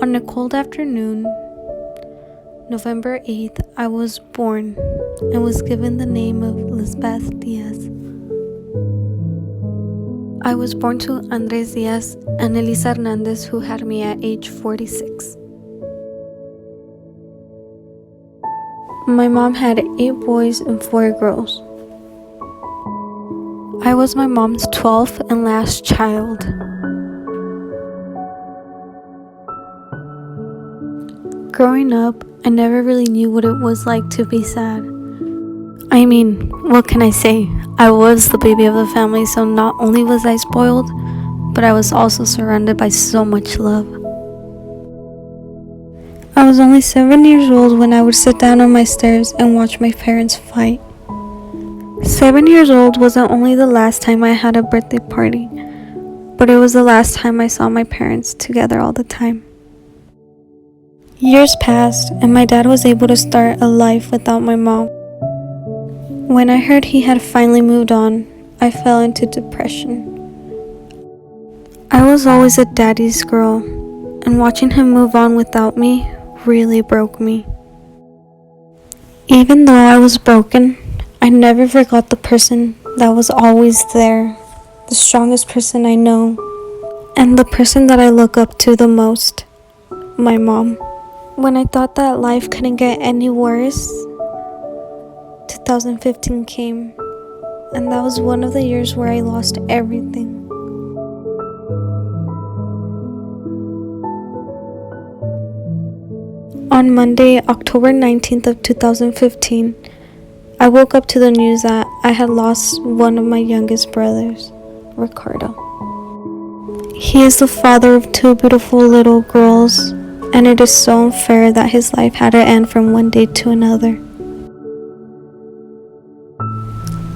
On a cold afternoon, November 8th, I was born and was given the name of Lisbeth Diaz. I was born to Andres Diaz and Elisa Hernandez, who had me at age 46. My mom had 8 boys and 4 girls. I was my mom's 12th and last child. Growing up, I never really knew what it was like to be sad. I mean, what can I say? I was the baby of the family, so not only was I spoiled, but I was also surrounded by so much love. I was only 7 years old when I would sit down on my stairs and watch my parents fight. 7 years old wasn't only the last time I had a birthday party, but it was the last time I saw my parents together all the time. Years passed, and my dad was able to start a life without my mom. When I heard he had finally moved on, I fell into depression. I was always a daddy's girl, and watching him move on without me really broke me. Even though I was broken, I never forgot the person that was always there, the strongest person I know, and the person that I look up to the most, my mom. When I thought that life couldn't get any worse, 2015 came, and that was one of the years where I lost everything. On Monday, October 19th of 2015, I woke up to the news that I had lost one of my youngest brothers, Ricardo. He is the father of 2 beautiful little girls, and it is so unfair that his life had to end from one day to another.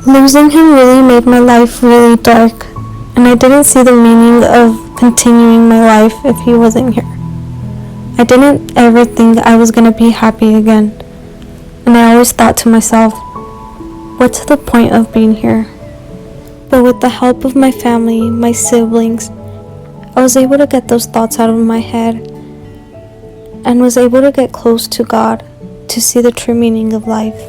Losing him really made my life really dark, and I didn't see the meaning of continuing my life if he wasn't here. I didn't ever think I was gonna be happy again, and I always thought to myself, what's the point of being here? But with the help of my family, my siblings, I was able to get those thoughts out of my head and was able to get close to God to see the true meaning of life.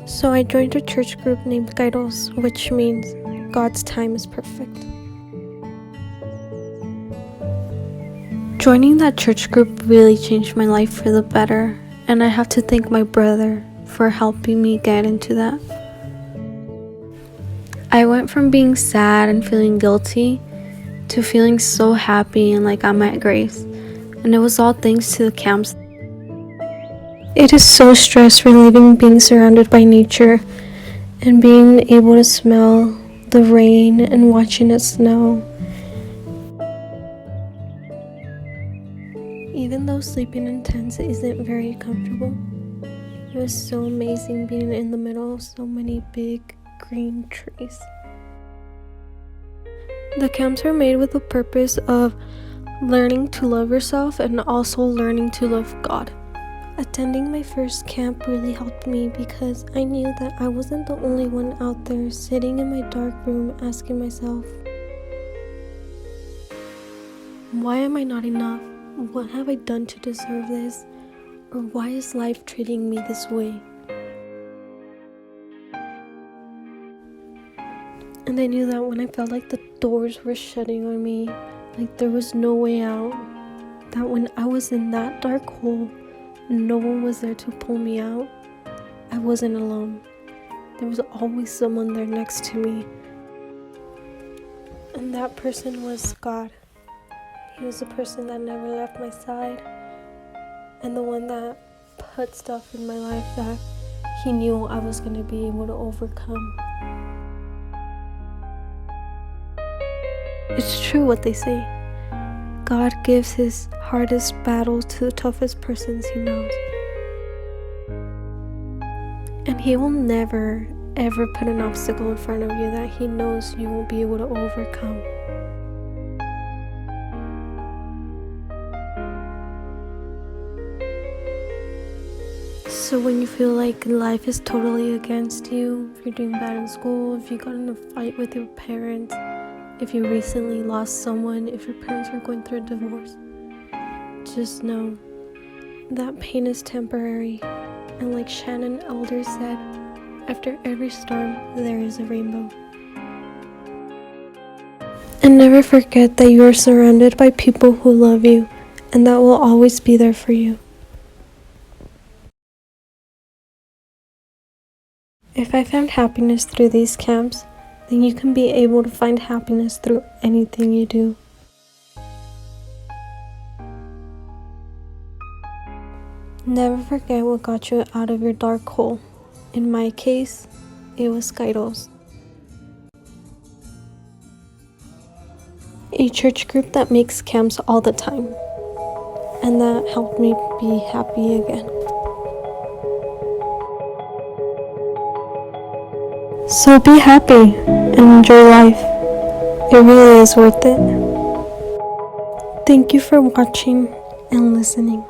So I joined a church group named Kairos, which means God's time is perfect. Joining that church group really changed my life for the better, and I have to thank my brother for helping me get into that. I went from being sad and feeling guilty to feeling so happy and like I'm at grace, and it was all thanks to the camps. It is so stress relieving being surrounded by nature and being able to smell the rain and watching it snow. Even though sleeping in tents isn't very comfortable, it was so amazing being in the middle of so many big green trees. The camps are made with the purpose of learning to love yourself and also learning to love God. Attending my first camp really helped me because I knew that I wasn't the only one out there sitting in my dark room asking myself, why am I not enough? What have I done to deserve this? Or why is life treating me this way? And I knew that when I felt like the doors were shutting on me, like there was no way out, that when I was in that dark hole, no one was there to pull me out. I wasn't alone. There was always someone there next to me. And that person was God. He was the person that never left my side, and the one that put stuff in my life that he knew I was going to be able to overcome. It's true what they say. God gives his hardest battles to the toughest persons he knows. And he will never, ever put an obstacle in front of you that he knows you won't be able to overcome. So when you feel like life is totally against you, if you're doing bad in school, if you got in a fight with your parents, if you recently lost someone, if your parents are going through a divorce, just know that pain is temporary. And like Shannon Elder said, after every storm, there is a rainbow. And never forget that you are surrounded by people who love you and that will always be there for you. If I found happiness through these camps, then you can be able to find happiness through anything you do. Never forget what got you out of your dark hole. In my case, it was Skittles. A church group that makes camps all the time. And that helped me be happy again. So be happy and enjoy life. It really is worth it. Thank you for watching and listening.